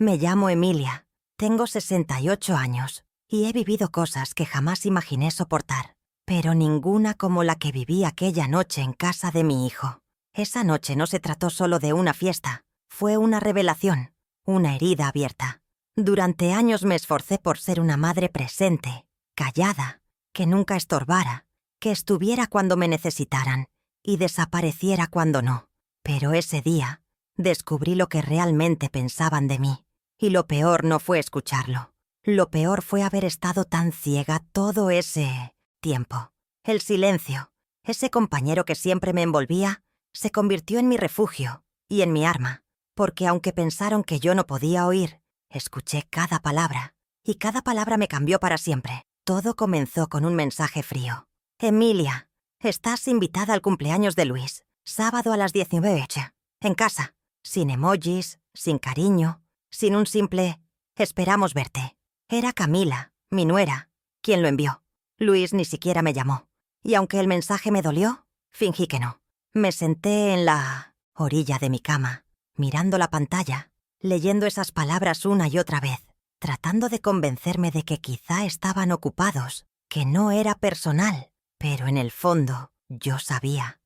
Me llamo Emilia, tengo 68 años y he vivido cosas que jamás imaginé soportar, pero ninguna como la que viví aquella noche en casa de mi hijo. Esa noche no se trató solo de una fiesta, fue una revelación, una herida abierta. Durante años me esforcé por ser una madre presente, callada, que nunca estorbara, que estuviera cuando me necesitaran y desapareciera cuando no. Pero ese día descubrí lo que realmente pensaban de mí. Y lo peor no fue escucharlo. Lo peor fue haber estado tan ciega todo ese tiempo. El silencio, ese compañero que siempre me envolvía, se convirtió en mi refugio y en mi arma, porque aunque pensaron que yo no podía oír, escuché cada palabra, y cada palabra me cambió para siempre. Todo comenzó con un mensaje frío. Emilia, estás invitada al cumpleaños de Luis, sábado a las 19, en casa, sin emojis, sin cariño, sin un simple «esperamos verte». Era Camila, mi nuera, quien lo envió. Luis ni siquiera me llamó. Y aunque el mensaje me dolió, fingí que no. Me senté en la orilla de mi cama, mirando la pantalla, leyendo esas palabras una y otra vez, tratando de convencerme de que quizá estaban ocupados, que no era personal. Pero en el fondo, yo sabía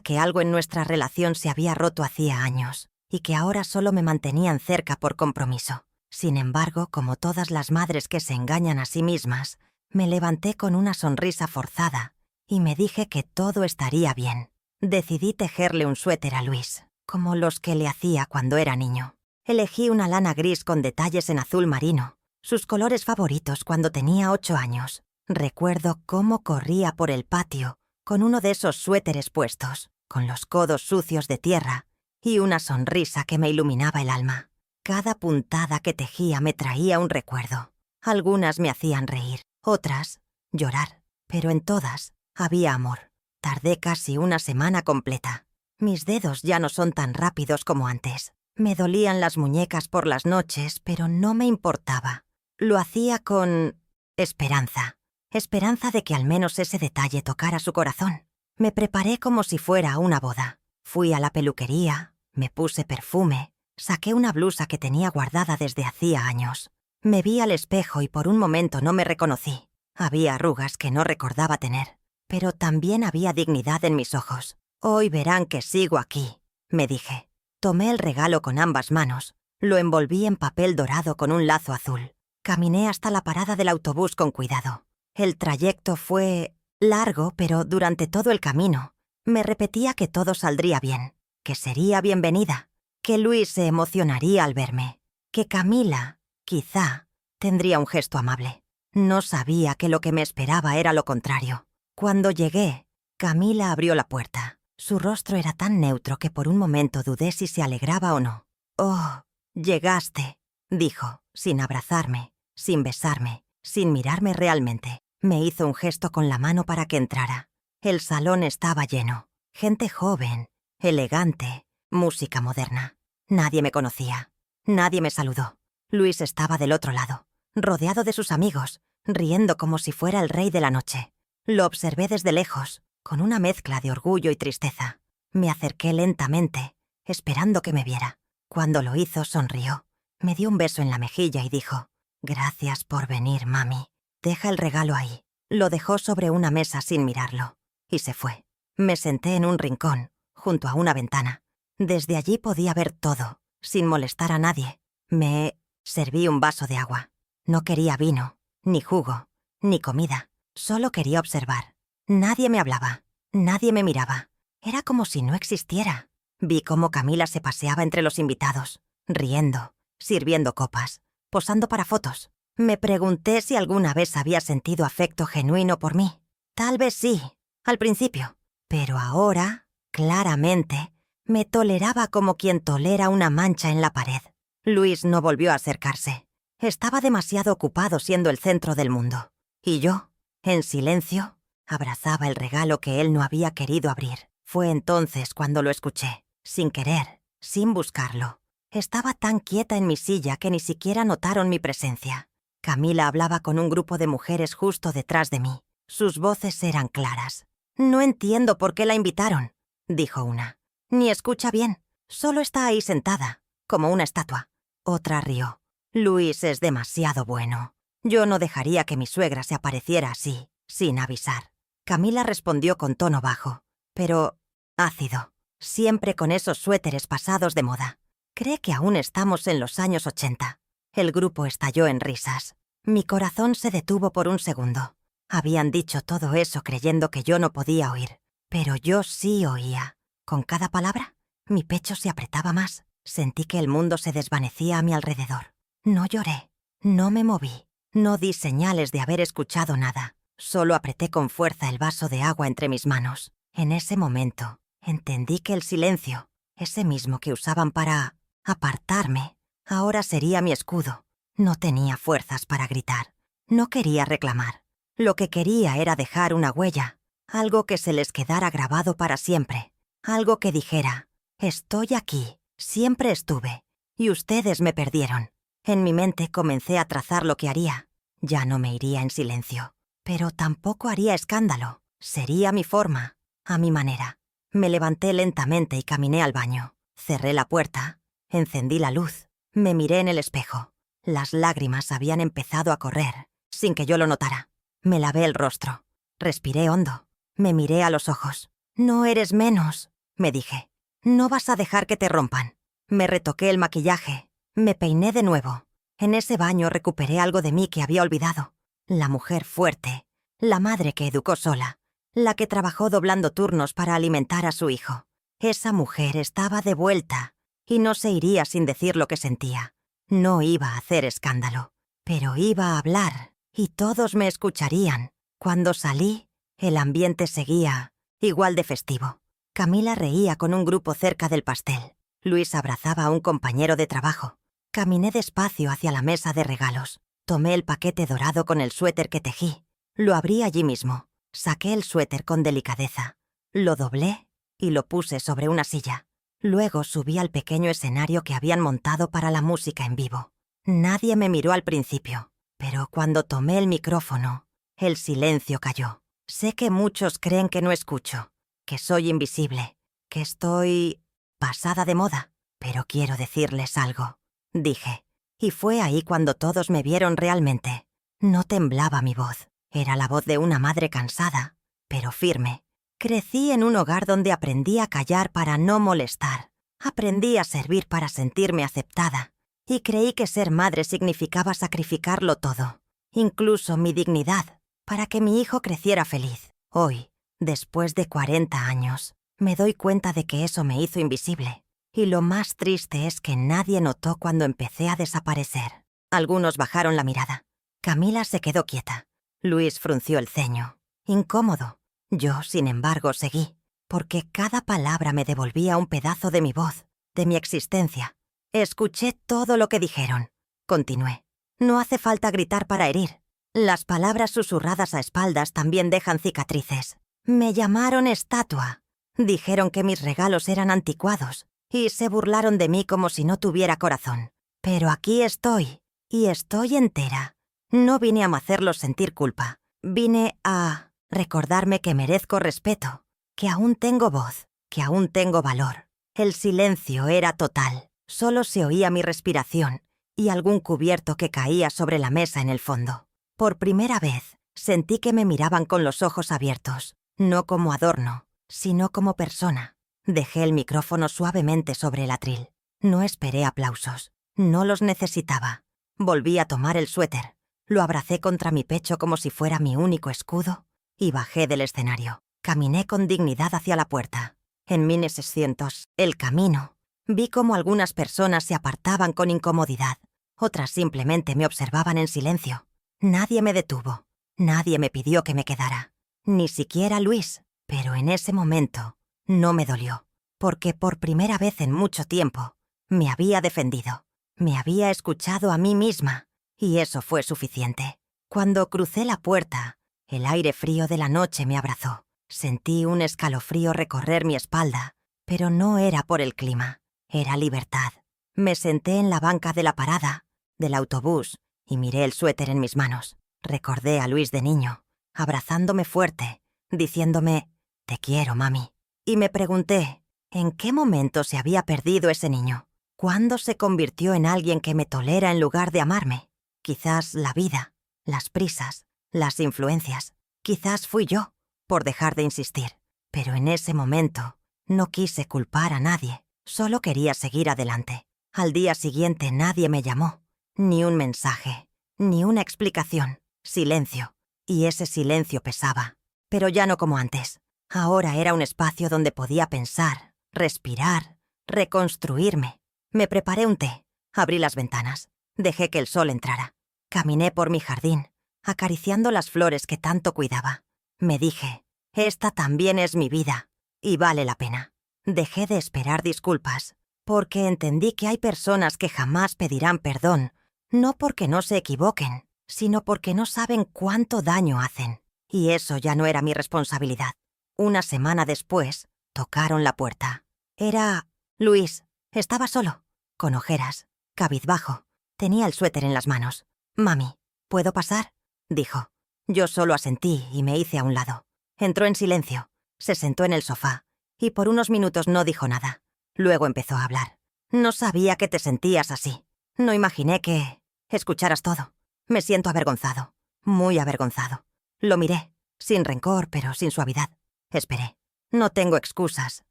que algo en nuestra relación se había roto hacía años, y que ahora solo me mantenían cerca por compromiso. Sin embargo, como todas las madres que se engañan a sí mismas, me levanté con una sonrisa forzada y me dije que todo estaría bien. Decidí tejerle un suéter a Luis, como los que le hacía cuando era niño. Elegí una lana gris con detalles en azul marino, sus colores favoritos cuando tenía 8 años. Recuerdo cómo corría por el patio con uno de esos suéteres puestos, con los codos sucios de tierra, y una sonrisa que me iluminaba el alma. Cada puntada que tejía me traía un recuerdo. Algunas me hacían reír, otras llorar, pero en todas había amor. Tardé casi una semana completa. Mis dedos ya no son tan rápidos como antes. Me dolían las muñecas por las noches, pero no me importaba. Lo hacía con esperanza. Esperanza de que al menos ese detalle tocara su corazón. Me preparé como si fuera una boda. Fui a la peluquería, me puse perfume, saqué una blusa que tenía guardada desde hacía años. Me vi al espejo y por un momento no me reconocí. Había arrugas que no recordaba tener, pero también había dignidad en mis ojos. Hoy verán que sigo aquí, me dije. Tomé el regalo con ambas manos, lo envolví en papel dorado con un lazo azul. Caminé hasta la parada del autobús con cuidado. El trayecto fue largo, pero durante todo el camino me repetía que todo saldría bien, que sería bienvenida, que Luis se emocionaría al verme, que Camila, quizá, tendría un gesto amable. No sabía que lo que me esperaba era lo contrario. Cuando llegué, Camila abrió la puerta. Su rostro era tan neutro que por un momento dudé si se alegraba o no. «Oh, llegaste», dijo, sin abrazarme, sin besarme, sin mirarme realmente. Me hizo un gesto con la mano para que entrara. El salón estaba lleno. Gente joven, elegante, música moderna. Nadie me conocía. Nadie me saludó. Luis estaba del otro lado, rodeado de sus amigos, riendo como si fuera el rey de la noche. Lo observé desde lejos, con una mezcla de orgullo y tristeza. Me acerqué lentamente, esperando que me viera. Cuando lo hizo, sonrió. Me dio un beso en la mejilla y dijo: «Gracias por venir, mami. Deja el regalo ahí». Lo dejó sobre una mesa sin mirarlo, y se fue. Me senté en un rincón, junto a una ventana. Desde allí podía ver todo, sin molestar a nadie. Me serví un vaso de agua. No quería vino, ni jugo, ni comida. Solo quería observar. Nadie me hablaba, nadie me miraba. Era como si no existiera. Vi cómo Camila se paseaba entre los invitados, riendo, sirviendo copas, posando para fotos. Me pregunté si alguna vez había sentido afecto genuino por mí. Tal vez sí, al principio. Pero ahora, claramente, me toleraba como quien tolera una mancha en la pared. Luis no volvió a acercarse. Estaba demasiado ocupado siendo el centro del mundo. Y yo, en silencio, abrazaba el regalo que él no había querido abrir. Fue entonces cuando lo escuché, sin querer, sin buscarlo. Estaba tan quieta en mi silla que ni siquiera notaron mi presencia. Camila hablaba con un grupo de mujeres justo detrás de mí. Sus voces eran claras. «No entiendo por qué la invitaron», dijo una. «Ni escucha bien. Solo está ahí sentada, como una estatua. Otra rió. Luis es demasiado bueno. Yo no dejaría que mi suegra se apareciera así, sin avisar. Camila respondió con tono bajo, pero ácido, siempre con esos suéteres pasados de moda. ¿Cree que aún estamos en los años 80? El grupo estalló en risas. Mi corazón se detuvo por un segundo. Habían dicho todo eso creyendo que yo no podía oír, pero yo sí oía. Con cada palabra, mi pecho se apretaba más. Sentí que el mundo se desvanecía a mi alrededor. No lloré, no me moví, no di señales de haber escuchado nada. Solo apreté con fuerza el vaso de agua entre mis manos. En ese momento, entendí que el silencio, ese mismo que usaban para apartarme, ahora sería mi escudo. No tenía fuerzas para gritar. No quería reclamar. Lo que quería era dejar una huella, algo que se les quedara grabado para siempre. Algo que dijera, estoy aquí, siempre estuve, y ustedes me perdieron. En mi mente comencé a trazar lo que haría. Ya no me iría en silencio, pero tampoco haría escándalo. Sería mi forma, a mi manera. Me levanté lentamente y caminé al baño. Cerré la puerta, encendí la luz, me miré en el espejo. Las lágrimas habían empezado a correr, sin que yo lo notara. Me lavé el rostro, respiré hondo, me miré a los ojos. No eres menos, me dije. No vas a dejar que te rompan. Me retoqué el maquillaje, me peiné de nuevo. En ese baño recuperé algo de mí que había olvidado. La mujer fuerte, la madre que educó sola, la que trabajó doblando turnos para alimentar a su hijo. Esa mujer estaba de vuelta y no se iría sin decir lo que sentía. No iba a hacer escándalo, pero iba a hablar y todos me escucharían. Cuando salí, el ambiente seguía igual de festivo. Camila reía con un grupo cerca del pastel. Luis abrazaba a un compañero de trabajo. Caminé despacio hacia la mesa de regalos. Tomé el paquete dorado con el suéter que tejí. Lo abrí allí mismo. Saqué el suéter con delicadeza. Lo doblé y lo puse sobre una silla. Luego subí al pequeño escenario que habían montado para la música en vivo. Nadie me miró al principio, pero cuando tomé el micrófono, el silencio cayó. Sé que muchos creen que no escucho, que soy invisible, que estoy pasada de moda, pero quiero decirles algo, dije. Y fue ahí cuando todos me vieron realmente. No temblaba mi voz. Era la voz de una madre cansada, pero firme. Crecí en un hogar donde aprendí a callar para no molestar. Aprendí a servir para sentirme aceptada. Y creí que ser madre significaba sacrificarlo todo, incluso mi dignidad, para que mi hijo creciera feliz. Hoy, después de 40 años, me doy cuenta de que eso me hizo invisible. Y lo más triste es que nadie notó cuando empecé a desaparecer. Algunos bajaron la mirada. Camila se quedó quieta. Luis frunció el ceño, incómodo. Yo, sin embargo, seguí, porque cada palabra me devolvía un pedazo de mi voz, de mi existencia. Escuché todo lo que dijeron. Continué. No hace falta gritar para herir. Las palabras susurradas a espaldas también dejan cicatrices. Me llamaron estatua. Dijeron que mis regalos eran anticuados y se burlaron de mí como si no tuviera corazón. Pero aquí estoy, y estoy entera. No vine a hacerlos sentir culpa. Vine a recordarme que merezco respeto, que aún tengo voz, que aún tengo valor. El silencio era total. Solo se oía mi respiración y algún cubierto que caía sobre la mesa en el fondo. Por primera vez, sentí que me miraban con los ojos abiertos, no como adorno, sino como persona. Dejé el micrófono suavemente sobre el atril. No esperé aplausos. No los necesitaba. Volví a tomar el suéter. Lo abracé contra mi pecho como si fuera mi único escudo y bajé del escenario. Caminé con dignidad hacia la puerta. En 1600, el camino. Vi cómo algunas personas se apartaban con incomodidad. Otras simplemente me observaban en silencio. Nadie me detuvo. Nadie me pidió que me quedara. Ni siquiera Luis. Pero en ese momento no me dolió. Porque por primera vez en mucho tiempo me había defendido. Me había escuchado a mí misma. Y eso fue suficiente. Cuando crucé la puerta, el aire frío de la noche me abrazó. Sentí un escalofrío recorrer mi espalda, pero no era por el clima. Era libertad. Me senté en la banca de la parada del autobús y miré el suéter en mis manos. Recordé a Luis de niño, abrazándome fuerte, diciéndome, «Te quiero, mami». Y me pregunté, ¿en qué momento se había perdido ese niño? ¿Cuándo se convirtió en alguien que me tolera en lugar de amarme? Quizás la vida, las prisas, las influencias. Quizás fui yo, por dejar de insistir. Pero en ese momento no quise culpar a nadie. Solo quería seguir adelante. Al día siguiente nadie me llamó. Ni un mensaje, ni una explicación. Silencio. Y ese silencio pesaba. Pero ya no como antes. Ahora era un espacio donde podía pensar, respirar, reconstruirme. Me preparé un té, abrí las ventanas, dejé que el sol entrara. Caminé por mi jardín, acariciando las flores que tanto cuidaba. Me dije, esta también es mi vida, y vale la pena. Dejé de esperar disculpas, porque entendí que hay personas que jamás pedirán perdón, no porque no se equivoquen, sino porque no saben cuánto daño hacen. Y eso ya no era mi responsabilidad. Una semana después, tocaron la puerta. Era Luis. Estaba solo, con ojeras, cabizbajo. Tenía el suéter en las manos. «Mami, ¿puedo pasar?», dijo. Yo solo asentí y me hice a un lado. Entró en silencio, se sentó en el sofá y por unos minutos no dijo nada. Luego empezó a hablar. «No sabía que te sentías así. No imaginé que escucharas todo. Me siento avergonzado, muy avergonzado». Lo miré, sin rencor, pero sin suavidad. Esperé. «No tengo excusas.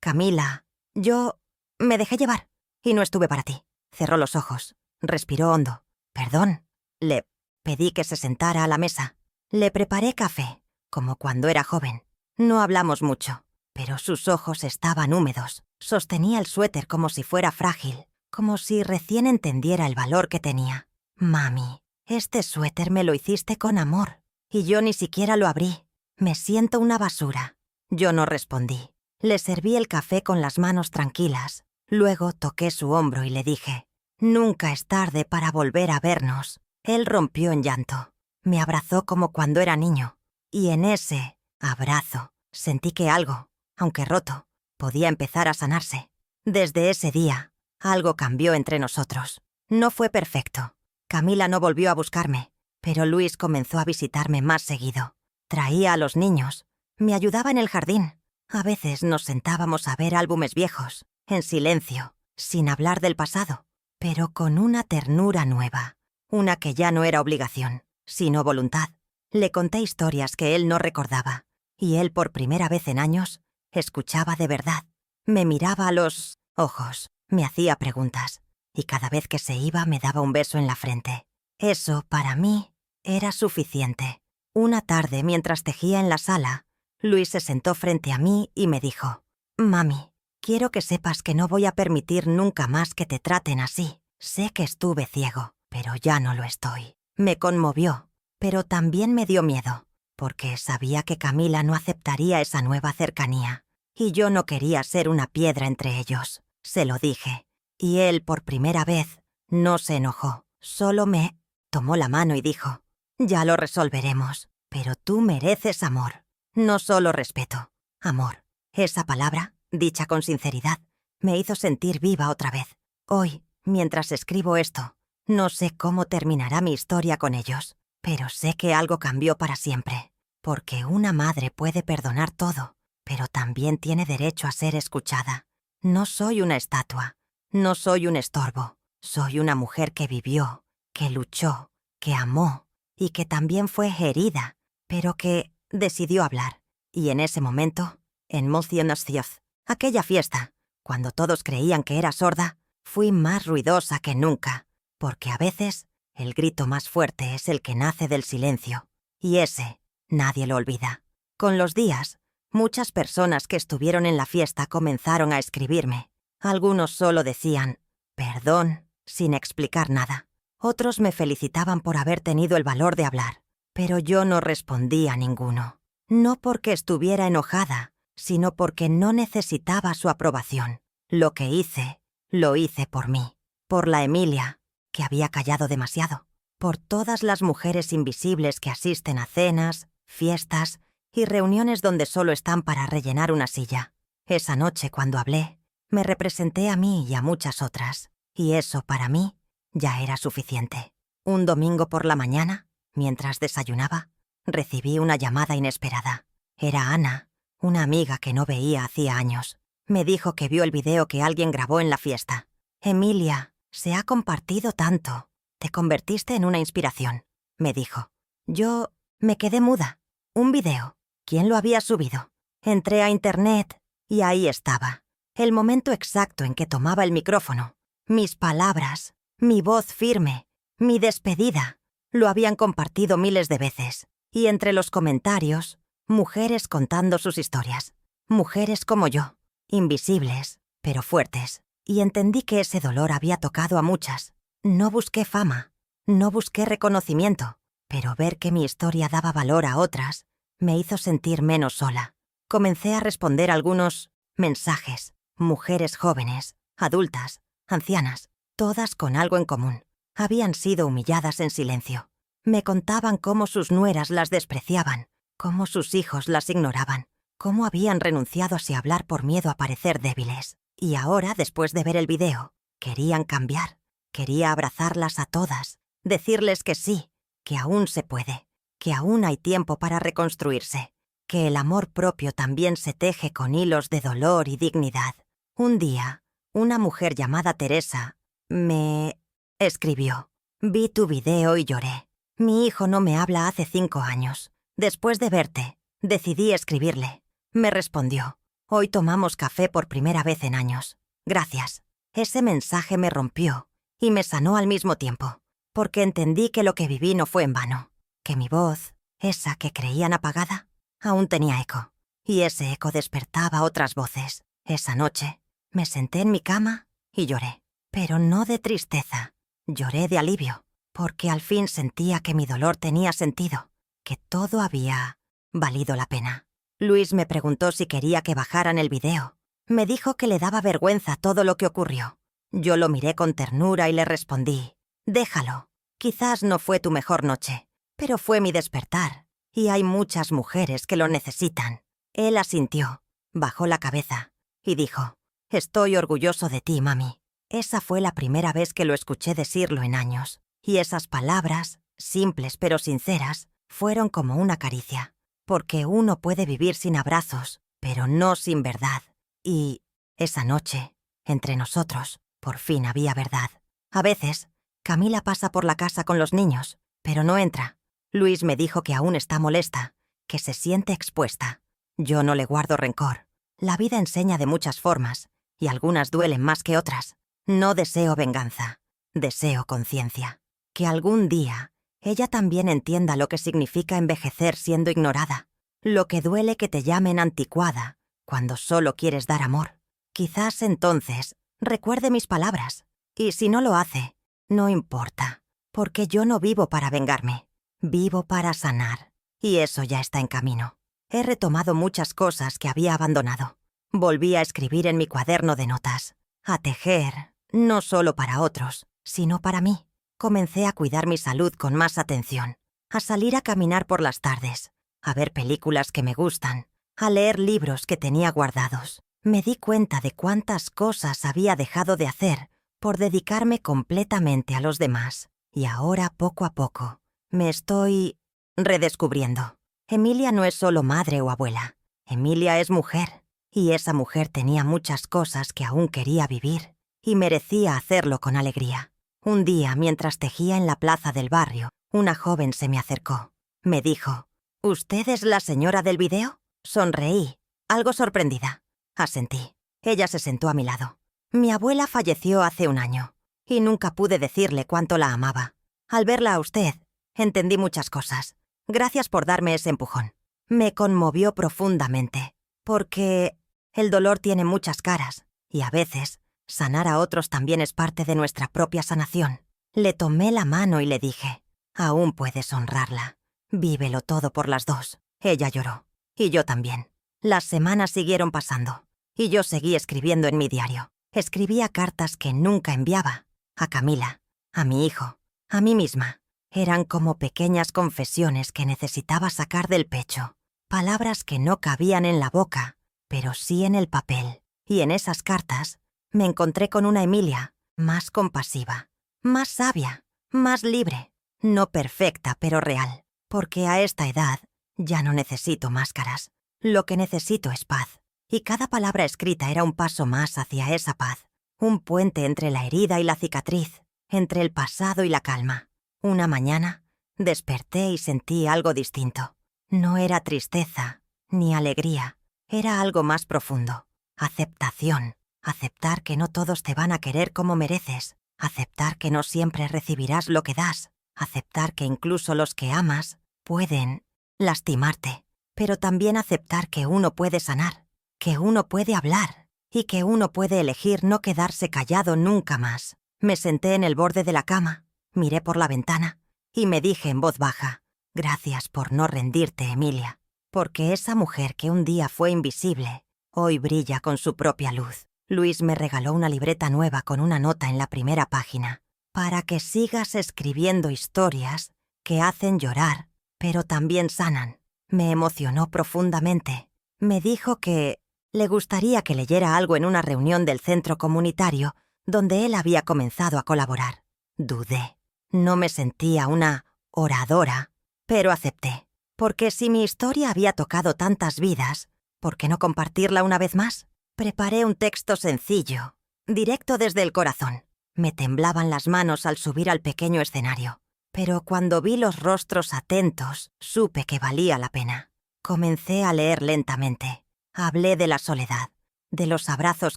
Camila, yo me dejé llevar y no estuve para ti». Cerró los ojos, respiró hondo. «Perdón». Le pedí que se sentara a la mesa. Le preparé café, como cuando era joven. No hablamos mucho, pero sus ojos estaban húmedos. Sostenía el suéter como si fuera frágil, como si recién entendiera el valor que tenía. «Mami, este suéter me lo hiciste con amor, y yo ni siquiera lo abrí. Me siento una basura». Yo no respondí. Le serví el café con las manos tranquilas. Luego toqué su hombro y le dije, «Nunca es tarde para volver a vernos». Él rompió en llanto. Me abrazó como cuando era niño. Y en ese abrazo sentí que algo, aunque roto, podía empezar a sanarse. Desde ese día, algo cambió entre nosotros. No fue perfecto. Camila no volvió a buscarme, pero Luis comenzó a visitarme más seguido. Traía a los niños. Me ayudaba en el jardín. A veces nos sentábamos a ver álbumes viejos, en silencio, sin hablar del pasado, pero con una ternura nueva, una que ya no era obligación, sino voluntad. Le conté historias que él no recordaba, y él por primera vez en años escuchaba de verdad. Me miraba a los ojos, me hacía preguntas, y cada vez que se iba me daba un beso en la frente. Eso, para mí, era suficiente. Una tarde, mientras tejía en la sala, Luis se sentó frente a mí y me dijo, «Mami, quiero que sepas que no voy a permitir nunca más que te traten así. Sé que estuve ciego, pero ya no lo estoy». Me conmovió, pero también me dio miedo, porque sabía que Camila no aceptaría esa nueva cercanía, y yo no quería ser una piedra entre ellos. Se lo dije, y él, por primera vez, no se enojó, solo me tomó la mano y dijo, «Ya lo resolveremos, pero tú mereces amor. No solo respeto, amor». Esa palabra, dicha con sinceridad, me hizo sentir viva otra vez. Hoy, mientras escribo esto, no sé cómo terminará mi historia con ellos, pero sé que algo cambió para siempre, porque una madre puede perdonar todo, pero también tiene derecho a ser escuchada. No soy una estatua, no soy un estorbo, soy una mujer que vivió, que luchó, que amó y que también fue herida, pero que decidió hablar. Y en ese momento, en Montcienostioz, aquella fiesta, cuando todos creían que era sorda, fui más ruidosa que nunca, porque a veces el grito más fuerte es el que nace del silencio, y ese nadie lo olvida. Con los días, muchas personas que estuvieron en la fiesta comenzaron a escribirme. Algunos solo decían «perdón» sin explicar nada. Otros me felicitaban por haber tenido el valor de hablar, pero yo no respondí a ninguno. No porque estuviera enojada, sino porque no necesitaba su aprobación. Lo que hice, lo hice por mí, por la Emilia, que había callado demasiado, por todas las mujeres invisibles que asisten a cenas, fiestas y reuniones donde solo están para rellenar una silla. Esa noche, cuando hablé, me representé a mí y a muchas otras, y eso para mí ya era suficiente. Un domingo por la mañana, mientras desayunaba, recibí una llamada inesperada. Era Ana, una amiga que no veía hacía años. Me dijo que vio el video que alguien grabó en la fiesta. Emilia, se ha compartido tanto. Te convertiste en una inspiración, me dijo. Yo me quedé muda. Un video. ¿Quién lo había subido? Entré a internet y ahí estaba. El momento exacto en que tomaba el micrófono. Mis palabras, mi voz firme, mi despedida. Lo habían compartido miles de veces. Y entre los comentarios, mujeres contando sus historias. Mujeres como yo, invisibles, pero fuertes. Y entendí que ese dolor había tocado a muchas. No busqué fama, no busqué reconocimiento, pero ver que mi historia daba valor a otras me hizo sentir menos sola. Comencé a responder algunos mensajes. Mujeres jóvenes, adultas, ancianas, todas con algo en común. Habían sido humilladas en silencio. Me contaban cómo sus nueras las despreciaban, cómo sus hijos las ignoraban, cómo habían renunciado a si hablar por miedo a parecer débiles. Y ahora, después de ver el video, querían cambiar. Quería abrazarlas a todas, decirles que sí, que aún se puede, que aún hay tiempo para reconstruirse, que el amor propio también se teje con hilos de dolor y dignidad. Un día, una mujer llamada Teresa me escribió: «Vi tu video y lloré. Mi hijo no me habla hace 5 años. Después de verte, decidí escribirle». Me respondió: «Hoy tomamos café por primera vez en años. Gracias». Ese mensaje me rompió y me sanó al mismo tiempo, porque entendí que lo que viví no fue en vano, que mi voz, esa que creían apagada, aún tenía eco, y ese eco despertaba otras voces. Esa noche me senté en mi cama y lloré, pero no de tristeza, lloré de alivio, porque al fin sentía que mi dolor tenía sentido, que todo había valido la pena. Luis me preguntó si quería que bajaran el video. Me dijo que le daba vergüenza todo lo que ocurrió. Yo lo miré con ternura y le respondí: «Déjalo. Quizás no fue tu mejor noche, pero fue mi despertar, y hay muchas mujeres que lo necesitan». Él asintió, bajó la cabeza y dijo: «Estoy orgulloso de ti, mami». Esa fue la primera vez que lo escuché decirlo en años, y esas palabras, simples pero sinceras, fueron como una caricia, porque uno puede vivir sin abrazos, pero no sin verdad. Y esa noche, entre nosotros, por fin había verdad. A veces, Camila pasa por la casa con los niños, pero no entra. Luis me dijo que aún está molesta, que se siente expuesta. Yo no le guardo rencor. La vida enseña de muchas formas, y algunas duelen más que otras. No deseo venganza, deseo conciencia. Que algún día ella también entienda lo que significa envejecer siendo ignorada, lo que duele que te llamen anticuada cuando solo quieres dar amor. Quizás entonces recuerde mis palabras, y si no lo hace, no importa, porque yo no vivo para vengarme, vivo para sanar, y eso ya está en camino. He retomado muchas cosas que había abandonado. Volví a escribir en mi cuaderno de notas, a tejer, no solo para otros, sino para mí. Comencé a cuidar mi salud con más atención, a salir a caminar por las tardes, a ver películas que me gustan, a leer libros que tenía guardados. Me di cuenta de cuántas cosas había dejado de hacer por dedicarme completamente a los demás. Y ahora, poco a poco, me estoy redescubriendo. Emilia no es solo madre o abuela. Emilia es mujer. Y esa mujer tenía muchas cosas que aún quería vivir y merecía hacerlo con alegría. Un día, mientras tejía en la plaza del barrio, una joven se me acercó. Me dijo: «¿Usted es la señora del video?». Sonreí, algo sorprendida. Asentí. Ella se sentó a mi lado. Mi abuela falleció hace 1 año, y nunca pude decirle cuánto la amaba. Al verla a usted, entendí muchas cosas. Gracias por darme ese empujón. Me conmovió profundamente, porque el dolor tiene muchas caras, y a veces sanar a otros también es parte de nuestra propia sanación. Le tomé la mano y le dije: «Aún puedes honrarla. Vívelo todo por las dos». Ella lloró. Y yo también. Las semanas siguieron pasando, y yo seguí escribiendo en mi diario. Escribía cartas que nunca enviaba. A Camila, a mi hijo, a mí misma. Eran como pequeñas confesiones que necesitaba sacar del pecho. Palabras que no cabían en la boca, pero sí en el papel. Y en esas cartas me encontré con una Emilia más compasiva, más sabia, más libre. No perfecta, pero real. Porque a esta edad ya no necesito máscaras. Lo que necesito es paz. Y cada palabra escrita era un paso más hacia esa paz. un puente entre la herida y la cicatriz, entre el pasado y la calma. Una mañana, desperté y sentí algo distinto. No era tristeza, ni alegría, era algo más profundo. Aceptación. Aceptar que no todos te van a querer como mereces. Aceptar que no siempre recibirás lo que das. Aceptar que incluso los que amas pueden lastimarte. Pero también aceptar que uno puede sanar, que uno puede hablar y que uno puede elegir no quedarse callado nunca más. Me senté en el borde de la cama, miré por la ventana y me dije en voz baja: gracias por no rendirte, Emilia, porque esa mujer que un día fue invisible, hoy brilla con su propia luz. Luis me regaló una libreta nueva con una nota en la primera página, para que sigas escribiendo historias que hacen llorar, pero también sanan. Me emocionó profundamente. Me dijo que le gustaría que leyera algo en una reunión del centro comunitario donde él había comenzado a colaborar. Dudé. No me sentía una oradora, pero acepté. Porque si mi historia había tocado tantas vidas, ¿por qué no compartirla una vez más? Preparé un texto sencillo, directo desde el corazón. Me temblaban las manos al subir al pequeño escenario, pero cuando vi los rostros atentos, supe que valía la pena. Comencé a leer lentamente. Hablé de la soledad, de los abrazos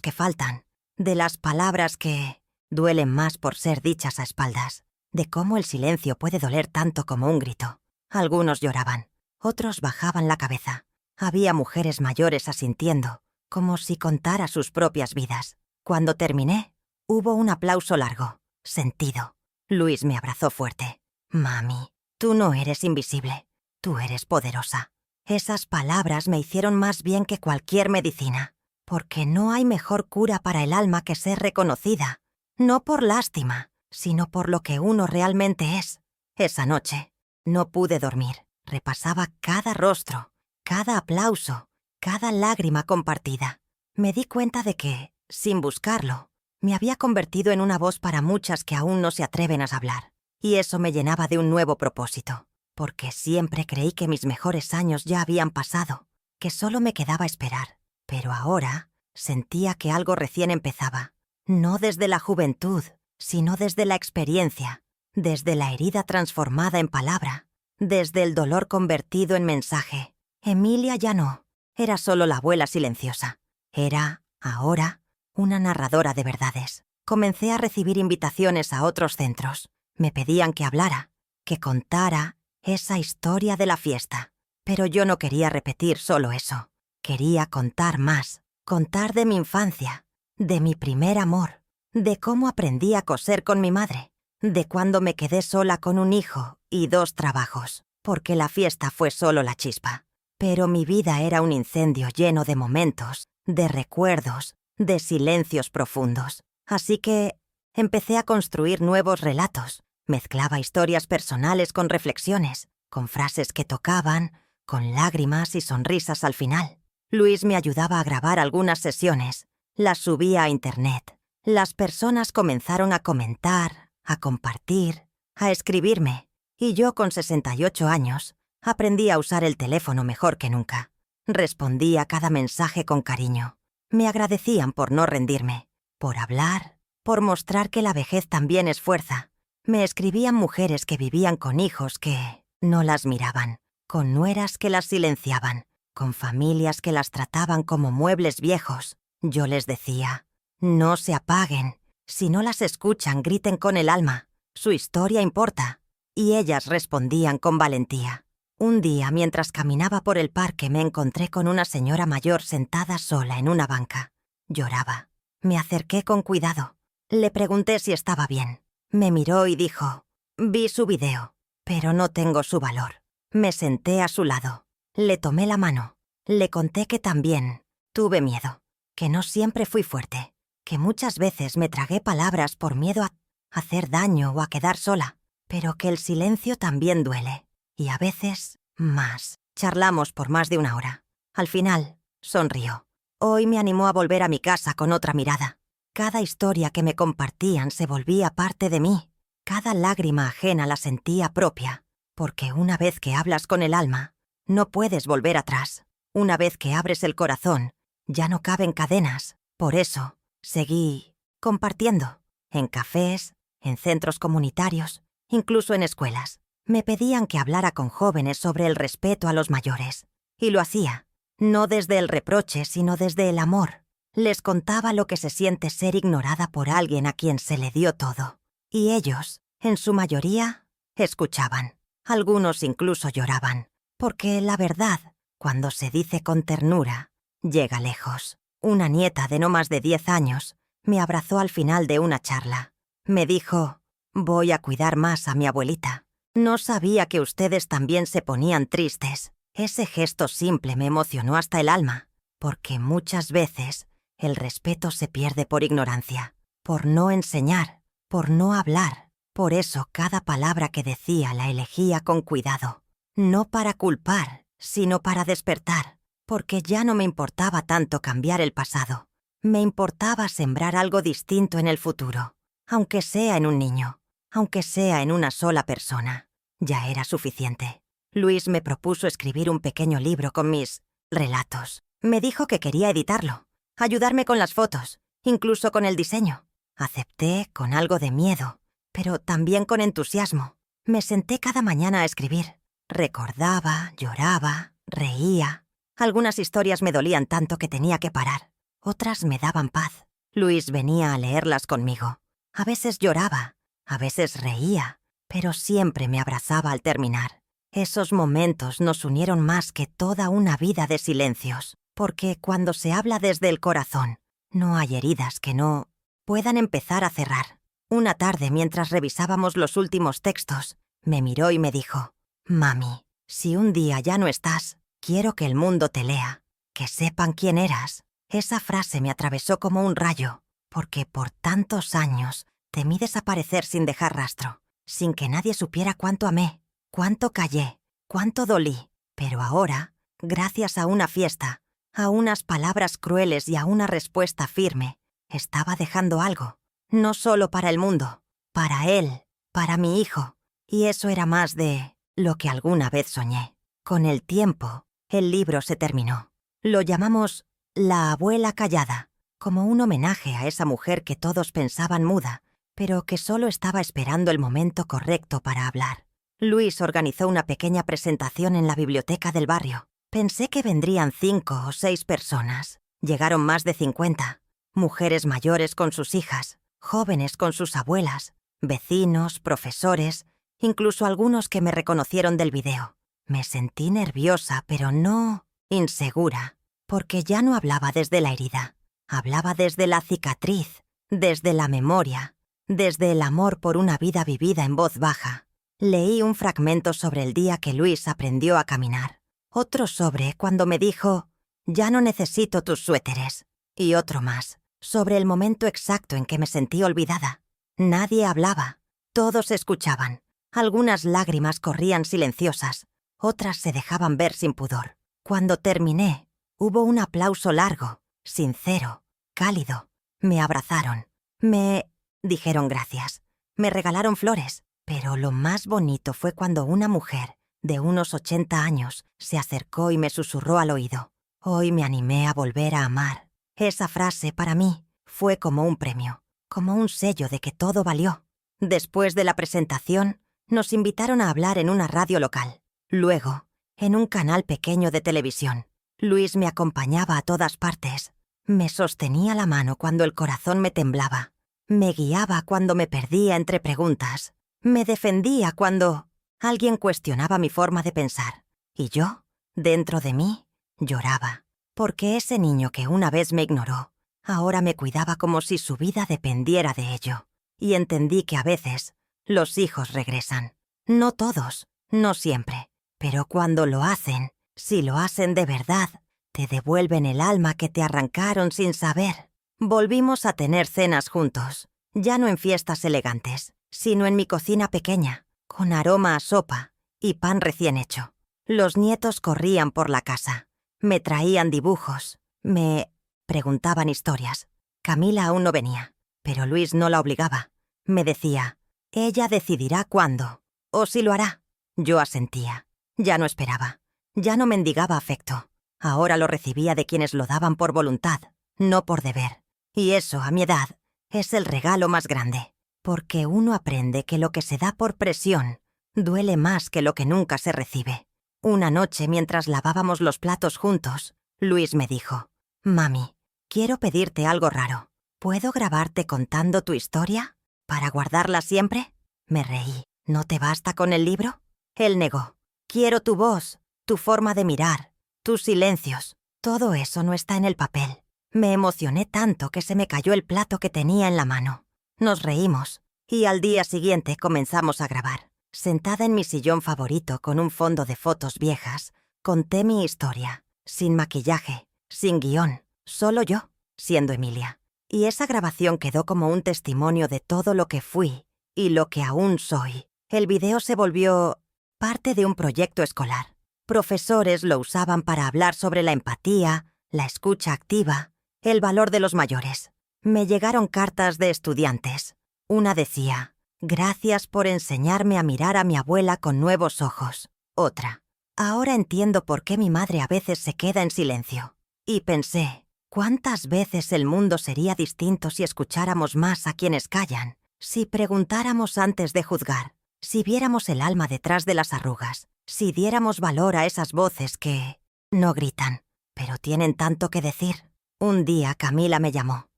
que faltan, de las palabras que duelen más por ser dichas a espaldas, de cómo el silencio puede doler tanto como un grito. Algunos lloraban, otros bajaban la cabeza. Había mujeres mayores asintiendo, como si contara sus propias vidas. Cuando terminé, hubo un aplauso largo, sentido. Luis me abrazó fuerte. Mami, tú no eres invisible, tú eres poderosa. Esas palabras me hicieron más bien que cualquier medicina, porque no hay mejor cura para el alma que ser reconocida, no por lástima, sino por lo que uno realmente es. Esa noche, no pude dormir. Repasaba cada rostro, cada aplauso, cada lágrima compartida. Me di cuenta de que, sin buscarlo, me había convertido en una voz para muchas que aún no se atreven a hablar. Y eso me llenaba de un nuevo propósito, porque siempre creí que mis mejores años ya habían pasado, que solo me quedaba esperar. Pero ahora sentía que algo recién empezaba, no desde la juventud, sino desde la experiencia, desde la herida transformada en palabra, desde el dolor convertido en mensaje. Emilia ya no era solo la abuela silenciosa. Era, ahora, una narradora de verdades. Comencé a recibir invitaciones a otros centros. Me pedían que hablara, que contara esa historia de la fiesta. Pero yo no quería repetir solo eso. Quería contar más, contar de mi infancia, de mi primer amor, de cómo aprendí a coser con mi madre, de cuando me quedé sola con un hijo y 2 trabajos, porque la fiesta fue solo la chispa. Pero mi vida era un incendio lleno de momentos, de recuerdos, de silencios profundos. Así que empecé a construir nuevos relatos. Mezclaba historias personales con reflexiones, con frases que tocaban, con lágrimas y sonrisas al final. Luis me ayudaba a grabar algunas sesiones. Las subía a internet. Las personas comenzaron a comentar, a compartir, a escribirme. Y yo, con 68 años, aprendí a usar el teléfono mejor que nunca. Respondí a cada mensaje con cariño. Me agradecían por no rendirme, por hablar, por mostrar que la vejez también es fuerza. Me escribían mujeres que vivían con hijos que no las miraban, con nueras que las silenciaban, con familias que las trataban como muebles viejos. Yo les decía: no se apaguen, si no las escuchan, griten con el alma, su historia importa. Y ellas respondían con valentía. Un día, mientras caminaba por el parque, me encontré con una señora mayor sentada sola en una banca. Lloraba. Me acerqué con cuidado. Le pregunté si estaba bien. Me miró y dijo: vi su video, pero no tengo su valor. Me senté a su lado. Le tomé la mano. Le conté que también tuve miedo, que no siempre fui fuerte, que muchas veces me tragué palabras por miedo a hacer daño o a quedar sola, pero que el silencio también duele, y a veces más. Charlamos por más de 1 hora. Al final, sonrió. Hoy me animó a volver a mi casa con otra mirada. Cada historia que me compartían se volvía parte de mí. Cada lágrima ajena la sentía propia, porque una vez que hablas con el alma, no puedes volver atrás. Una vez que abres el corazón, ya no caben cadenas. Por eso, seguí compartiendo, en cafés, en centros comunitarios, incluso en escuelas. Me pedían que hablara con jóvenes sobre el respeto a los mayores. Y lo hacía, no desde el reproche, sino desde el amor. Les contaba lo que se siente ser ignorada por alguien a quien se le dio todo. Y ellos, en su mayoría, escuchaban. Algunos incluso lloraban. Porque la verdad, cuando se dice con ternura, llega lejos. Una nieta de no más de 10 años me abrazó al final de una charla. Me dijo: «Voy a cuidar más a mi abuelita. No sabía que ustedes también se ponían tristes». Ese gesto simple me emocionó hasta el alma, porque muchas veces el respeto se pierde por ignorancia, por no enseñar, por no hablar. Por eso cada palabra que decía la elegía con cuidado, no para culpar, sino para despertar, porque ya no me importaba tanto cambiar el pasado. Me importaba sembrar algo distinto en el futuro, aunque sea en un niño, aunque sea en una sola persona. Ya era suficiente. Luis me propuso escribir un pequeño libro con mis relatos. Me dijo que quería editarlo, ayudarme con las fotos, incluso con el diseño. Acepté con algo de miedo, pero también con entusiasmo. Me senté cada mañana a escribir. Recordaba, lloraba, reía. Algunas historias me dolían tanto que tenía que parar. Otras me daban paz. Luis venía a leerlas conmigo. A veces lloraba, a veces reía, pero siempre me abrazaba al terminar. Esos momentos nos unieron más que toda una vida de silencios, porque cuando se habla desde el corazón, no hay heridas que no puedan empezar a cerrar. Una tarde, mientras revisábamos los últimos textos, me miró y me dijo: «Mami, si un día ya no estás, quiero que el mundo te lea, que sepan quién eras». Esa frase me atravesó como un rayo, porque por tantos años temí desaparecer sin dejar rastro, sin que nadie supiera cuánto amé, cuánto callé, cuánto dolí. Pero ahora, gracias a una fiesta, a unas palabras crueles y a una respuesta firme, estaba dejando algo, no solo para el mundo, para él, para mi hijo. Y eso era más de lo que alguna vez soñé. Con el tiempo, el libro se terminó. Lo llamamos La abuela callada, como un homenaje a esa mujer que todos pensaban muda, pero que solo estaba esperando el momento correcto para hablar. Luis organizó una pequeña presentación en la biblioteca del barrio. Pensé que vendrían 5 o 6 personas. Llegaron más de 50. Mujeres mayores con sus hijas, jóvenes con sus abuelas, vecinos, profesores, incluso algunos que me reconocieron del video. Me sentí nerviosa, pero no insegura, porque ya no hablaba desde la herida. Hablaba desde la cicatriz, desde la memoria, desde el amor por una vida vivida en voz baja. Leí un fragmento sobre el día que Luis aprendió a caminar, otro sobre cuando me dijo: «Ya no necesito tus suéteres», y otro más, sobre el momento exacto en que me sentí olvidada. Nadie hablaba, todos escuchaban. Algunas lágrimas corrían silenciosas, otras se dejaban ver sin pudor. Cuando terminé, hubo un aplauso largo, sincero, cálido. Me abrazaron, me dijeron gracias, me regalaron flores, pero lo más bonito fue cuando una mujer de unos 80 años se acercó y me susurró al oído: «Hoy me animé a volver a amar». Esa frase para mí fue como un premio, como un sello de que todo valió. Después de la presentación, nos invitaron a hablar en una radio local. Luego, en un canal pequeño de televisión. Luis me acompañaba a todas partes. Me sostenía la mano cuando el corazón me temblaba. Me guiaba cuando me perdía entre preguntas. Me defendía cuando alguien cuestionaba mi forma de pensar. Y yo, dentro de mí, lloraba. Porque ese niño que una vez me ignoró, ahora me cuidaba como si su vida dependiera de ello. Y entendí que a veces los hijos regresan. No todos, no siempre. Pero cuando lo hacen, si lo hacen de verdad, te devuelven el alma que te arrancaron sin saber. Volvimos a tener cenas juntos, ya no en fiestas elegantes, sino en mi cocina pequeña, con aroma a sopa y pan recién hecho. Los nietos corrían por la casa, me traían dibujos, me preguntaban historias. Camila aún no venía, pero Luis no la obligaba. Me decía: «Ella decidirá cuándo, o si lo hará». Yo asentía. Ya no esperaba, ya no mendigaba afecto. Ahora lo recibía de quienes lo daban por voluntad, no por deber. Y eso, a mi edad, es el regalo más grande, porque uno aprende que lo que se da por presión duele más que lo que nunca se recibe. Una noche, mientras lavábamos los platos juntos, Luis me dijo: «Mami, quiero pedirte algo raro. ¿Puedo grabarte contando tu historia? ¿Para guardarla siempre?» Me reí. «¿No te basta con el libro?» Él negó. «Quiero tu voz, tu forma de mirar, tus silencios. Todo eso no está en el papel». Me emocioné tanto que se me cayó el plato que tenía en la mano. Nos reímos y al día siguiente comenzamos a grabar. Sentada en mi sillón favorito con un fondo de fotos viejas, conté mi historia, sin maquillaje, sin guión, solo yo, siendo Emilia. Y esa grabación quedó como un testimonio de todo lo que fui y lo que aún soy. El video se volvió parte de un proyecto escolar. Profesores lo usaban para hablar sobre la empatía, la escucha activa, el valor de los mayores. Me llegaron cartas de estudiantes. Una decía: «Gracias por enseñarme a mirar a mi abuela con nuevos ojos». Otra: «Ahora entiendo por qué mi madre a veces se queda en silencio». Y pensé, ¿cuántas veces el mundo sería distinto si escucháramos más a quienes callan? Si preguntáramos antes de juzgar, si viéramos el alma detrás de las arrugas, si diéramos valor a esas voces que no gritan, pero tienen tanto que decir. Un día Camila me llamó.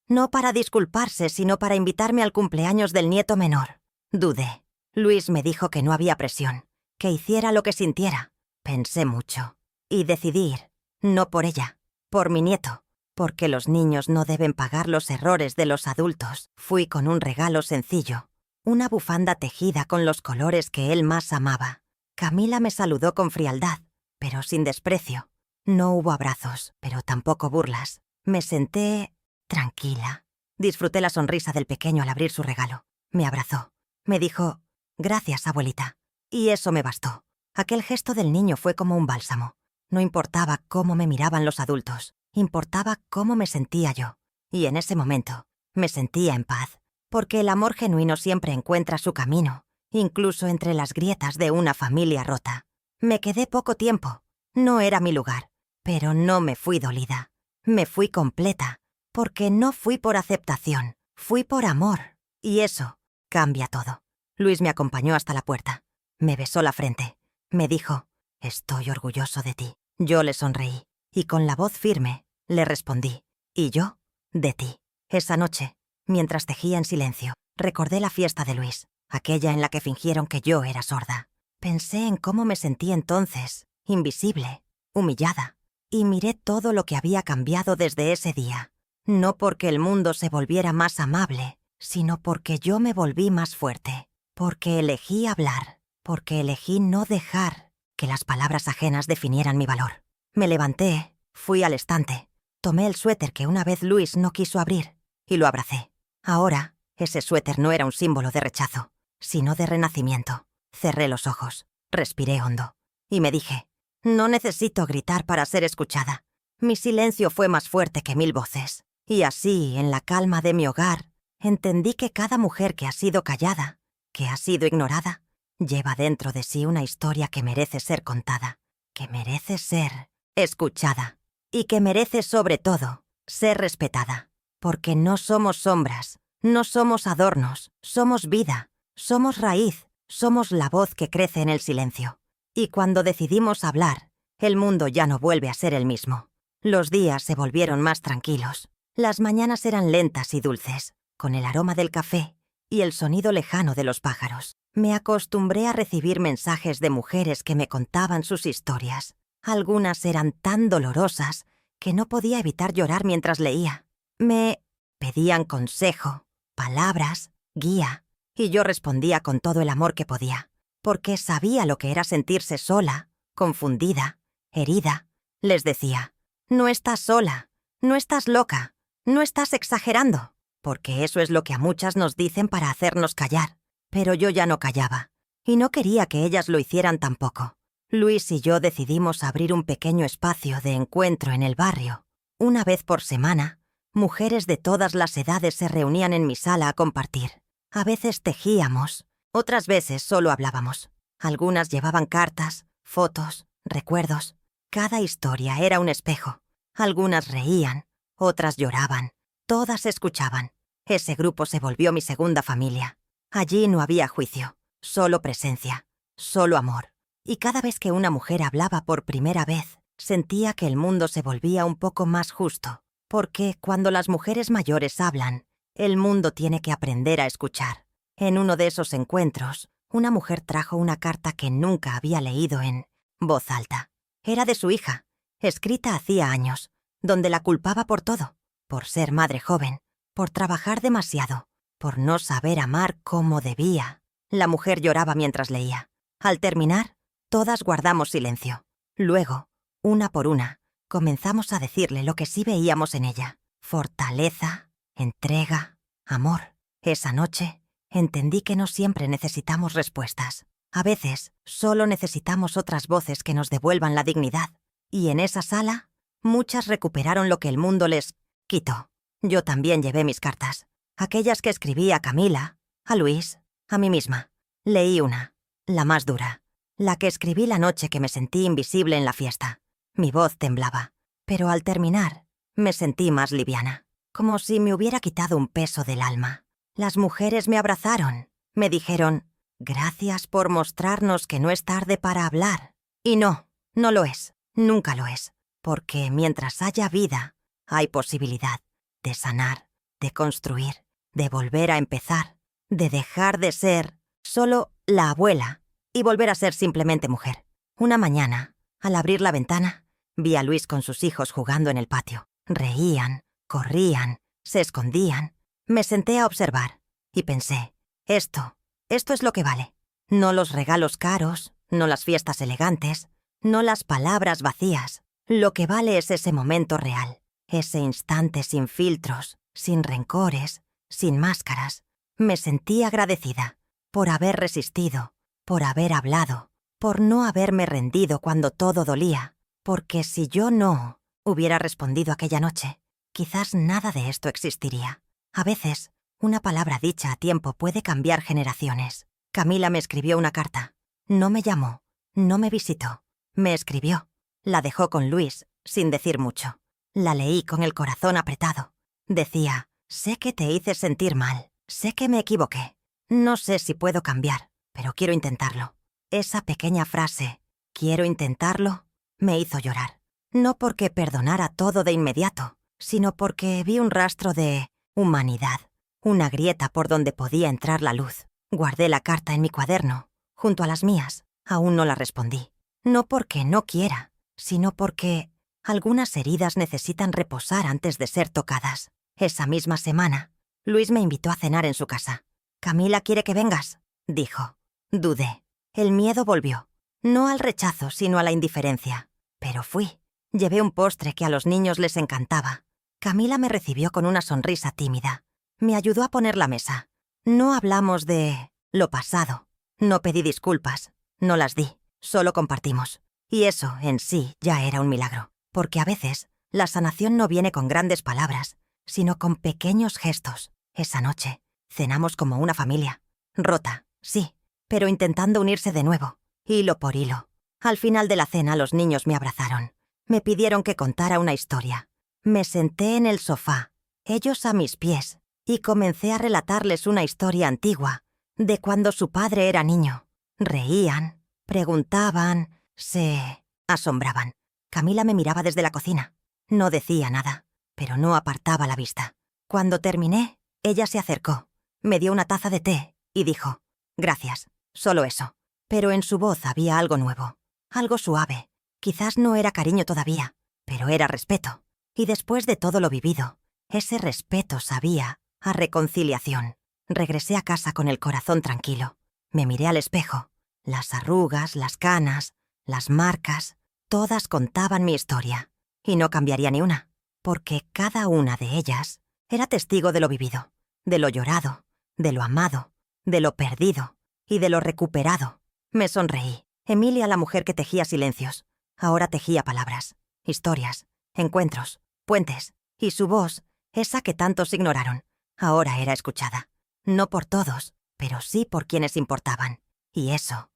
No para disculparse, sino para invitarme al cumpleaños del nieto menor. Dudé. Luis me dijo que no había presión, que hiciera lo que sintiera. Pensé mucho. Y decidí ir. No por ella, por mi nieto. Porque los niños no deben pagar los errores de los adultos. Fui con un regalo sencillo. Una bufanda tejida con los colores que él más amaba. Camila me saludó con frialdad, pero sin desprecio. No hubo abrazos, pero tampoco burlas. Me senté tranquila. Disfruté la sonrisa del pequeño al abrir su regalo. Me abrazó. Me dijo: «Gracias, abuelita». Y eso me bastó. Aquel gesto del niño fue como un bálsamo. No importaba cómo me miraban los adultos, importaba cómo me sentía yo. Y en ese momento me sentía en paz, porque el amor genuino siempre encuentra su camino, incluso entre las grietas de una familia rota. Me quedé poco tiempo. No era mi lugar, pero no me fui dolida. Me fui completa, porque no fui por aceptación, fui por amor. Y eso cambia todo. Luis me acompañó hasta la puerta. Me besó la frente. Me dijo: «Estoy orgulloso de ti». Yo le sonreí, y con la voz firme le respondí: «¿Y yo?» «De ti». Esa noche, mientras tejía en silencio, recordé la fiesta de Luis, aquella en la que fingieron que yo era sorda. Pensé en cómo me sentí entonces, invisible, humillada. Y miré todo lo que había cambiado desde ese día. No porque el mundo se volviera más amable, sino porque yo me volví más fuerte. Porque elegí hablar. Porque elegí no dejar que las palabras ajenas definieran mi valor. Me levanté, fui al estante, tomé el suéter que una vez Luis no quiso abrir y lo abracé. Ahora, ese suéter no era un símbolo de rechazo, sino de renacimiento. Cerré los ojos, respiré hondo y me dije: «No necesito gritar para ser escuchada». Mi silencio fue más fuerte que 1000 voces. Y así, en la calma de mi hogar, entendí que cada mujer que ha sido callada, que ha sido ignorada, lleva dentro de sí una historia que merece ser contada, que merece ser escuchada y que merece, sobre todo, ser respetada. Porque no somos sombras, no somos adornos, somos vida, somos raíz, somos la voz que crece en el silencio. Y cuando decidimos hablar, el mundo ya no vuelve a ser el mismo. Los días se volvieron más tranquilos. Las mañanas eran lentas y dulces, con el aroma del café y el sonido lejano de los pájaros. Me acostumbré a recibir mensajes de mujeres que me contaban sus historias. Algunas eran tan dolorosas que no podía evitar llorar mientras leía. Me pedían consejo, palabras, guía, y yo respondía con todo el amor que podía. Porque sabía lo que era sentirse sola, confundida, herida. Les decía: «No estás sola, no estás loca, no estás exagerando», porque eso es lo que a muchas nos dicen para hacernos callar. Pero yo ya no callaba, y no quería que ellas lo hicieran tampoco. Luis y yo decidimos abrir un pequeño espacio de encuentro en el barrio. Una vez por semana, mujeres de todas las edades se reunían en mi sala a compartir. A veces tejíamos, otras veces solo hablábamos. Algunas llevaban cartas, fotos, recuerdos. Cada historia era un espejo. Algunas reían, otras lloraban. Todas escuchaban. Ese grupo se volvió mi segunda familia. Allí no había juicio, solo presencia, solo amor. Y cada vez que una mujer hablaba por primera vez, sentía que el mundo se volvía un poco más justo, porque cuando las mujeres mayores hablan, el mundo tiene que aprender a escuchar. En uno de esos encuentros, una mujer trajo una carta que nunca había leído en voz alta. Era de su hija, escrita hacía años, donde la culpaba por todo, por ser madre joven, por trabajar demasiado, por no saber amar como debía. La mujer lloraba mientras leía. Al terminar, todas guardamos silencio. Luego, una por una, comenzamos a decirle lo que sí veíamos en ella. Fortaleza, entrega, amor. Esa noche, entendí que no siempre necesitamos respuestas. A veces, solo necesitamos otras voces que nos devuelvan la dignidad. Y en esa sala, muchas recuperaron lo que el mundo les quitó. Yo también llevé mis cartas. Aquellas que escribí a Camila, a Luis, a mí misma. Leí una, la más dura. La que escribí la noche que me sentí invisible en la fiesta. Mi voz temblaba, pero al terminar, me sentí más liviana, como si me hubiera quitado un peso del alma. Las mujeres me abrazaron, me dijeron, gracias por mostrarnos que no es tarde para hablar. Y no, no lo es, nunca lo es, porque mientras haya vida, hay posibilidad de sanar, de construir, de volver a empezar, de dejar de ser solo la abuela y volver a ser simplemente mujer. Una mañana, al abrir la ventana, vi a Luis con sus hijos jugando en el patio. Reían, corrían, se escondían. Me senté a observar y pensé, esto es lo que vale. No los regalos caros, no las fiestas elegantes, no las palabras vacías. Lo que vale es ese momento real, ese instante sin filtros, sin rencores, sin máscaras. Me sentí agradecida por haber resistido, por haber hablado, por no haberme rendido cuando todo dolía, porque si yo no hubiera respondido aquella noche, quizás nada de esto existiría. A veces, una palabra dicha a tiempo puede cambiar generaciones. Camila me escribió una carta. No me llamó, no me visitó. Me escribió. La dejó con Luis, sin decir mucho. La leí con el corazón apretado. Decía, sé que te hice sentir mal, sé que me equivoqué. No sé si puedo cambiar, pero quiero intentarlo. Esa pequeña frase, quiero intentarlo, me hizo llorar. No porque perdonara todo de inmediato, sino porque vi un rastro de humanidad, una grieta por donde podía entrar la luz. Guardé la carta en mi cuaderno, junto a las mías. Aún no la respondí. No porque no quiera, sino porque algunas heridas necesitan reposar antes de ser tocadas. Esa misma semana, Luis me invitó a cenar en su casa. «Camila quiere que vengas», dijo. Dudé. El miedo volvió. No al rechazo, sino a la indiferencia. Pero fui. Llevé un postre que a los niños les encantaba. Camila me recibió con una sonrisa tímida. Me ayudó a poner la mesa. No hablamos de lo pasado. No pedí disculpas. No las di. Solo compartimos. Y eso, en sí, ya era un milagro. Porque a veces, la sanación no viene con grandes palabras, sino con pequeños gestos. Esa noche, cenamos como una familia. Rota, sí, pero intentando unirse de nuevo, hilo por hilo. Al final de la cena, los niños me abrazaron. Me pidieron que contara una historia. Me senté en el sofá, ellos a mis pies, y comencé a relatarles una historia antigua, de cuando su padre era niño. Reían, preguntaban, se asombraban. Camila me miraba desde la cocina. No decía nada, pero no apartaba la vista. Cuando terminé, ella se acercó, me dio una taza de té y dijo, «Gracias, solo eso». Pero en su voz había algo nuevo, algo suave. Quizás no era cariño todavía, pero era respeto. Y después de todo lo vivido, ese respeto sabía a reconciliación. Regresé a casa con el corazón tranquilo. Me miré al espejo. Las arrugas, las canas, las marcas, todas contaban mi historia. Y no cambiaría ni una, porque cada una de ellas era testigo de lo vivido, de lo llorado, de lo amado, de lo perdido y de lo recuperado. Me sonreí. Emilia, la mujer que tejía silencios, ahora tejía palabras, historias, encuentros, puentes, y su voz, esa que tantos ignoraron, ahora era escuchada. No por todos, pero sí por quienes importaban. Y eso